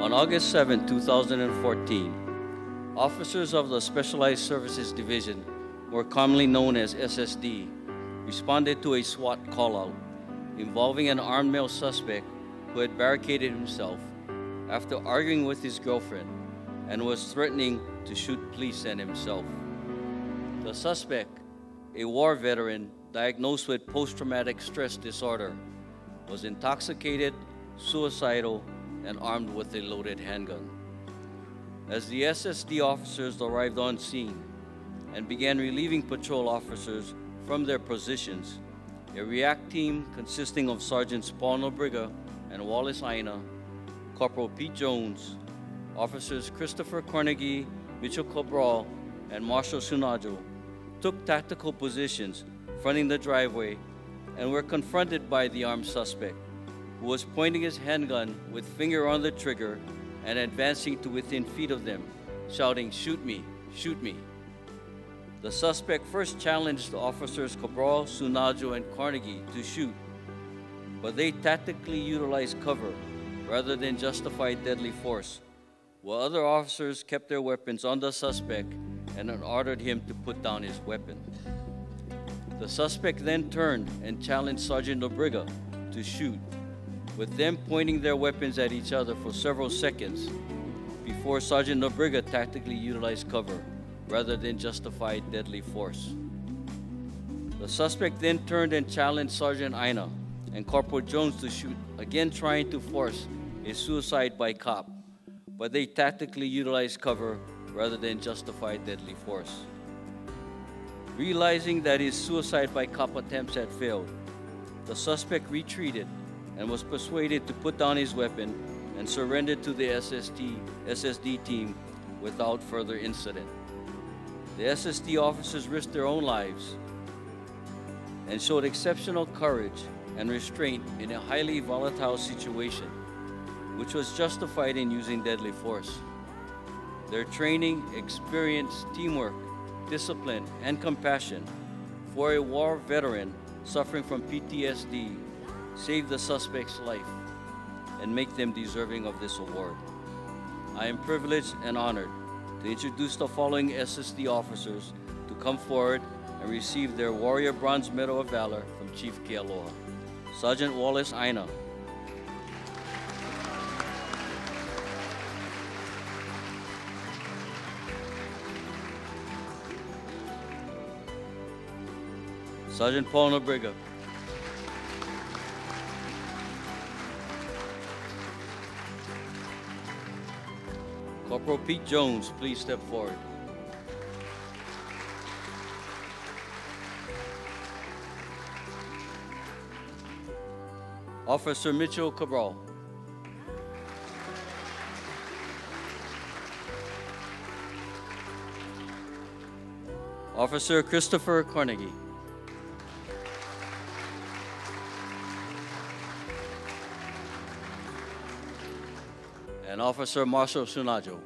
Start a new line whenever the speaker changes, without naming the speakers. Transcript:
On August 7, 2014, officers of the Specialized Services Division, more commonly known as SSD, responded to a SWAT call-out involving an armed male suspect who had barricaded himself after arguing with his girlfriend and was threatening to shoot police and himself. The suspect, a war veteran diagnosed with post-traumatic stress disorder, was intoxicated, suicidal, and armed with a loaded handgun. As the SSD officers arrived on scene and began relieving patrol officers from their positions, a REACT team consisting of Sergeants Paul Nobriga and Wallace Aina, Corporal Pete Jones, Officers Christopher Carnegie, Mitchell Cabral, and Marshal Sunajo took tactical positions fronting the driveway and were confronted by the armed suspect, who was pointing his handgun with finger on the trigger and advancing to within feet of them, shouting, "Shoot me, shoot me." The suspect first challenged the officers Cabral, Sunajo, and Carnegie to shoot, but they tactically utilized cover rather than justify deadly force, while other officers kept their weapons on the suspect and ordered him to put down his weapon. The suspect then turned and challenged Sergeant Nobriga to shoot, with them pointing their weapons at each other for several seconds before Sergeant Nobriga tactically utilized cover rather than justify deadly force. The suspect then turned and challenged Sergeant Aina and Corporal Jones to shoot, again trying to force a suicide by cop, but they tactically utilized cover rather than justify deadly force. Realizing that his suicide by cop attempts had failed, the suspect retreated and was persuaded to put down his weapon and surrendered to the SSD team without further incident. The SSD officers risked their own lives and showed exceptional courage and restraint in a highly volatile situation, which was justified in using deadly force. Their training, experience, teamwork, discipline, and compassion for a war veteran suffering from PTSD saved the suspect's life and make them deserving of this award. I am privileged and honored to introduce the following SSD officers to come forward and receive their Warrior Bronze Medal of Valor from Chief Kealoha. Sergeant Wallace Aina. Sergeant Paul Nobriga. Corporal Pete Jones, please step forward. Officer Mitchell Cabral. Officer Christopher Carnegie. And Officer Marshal Sunajo.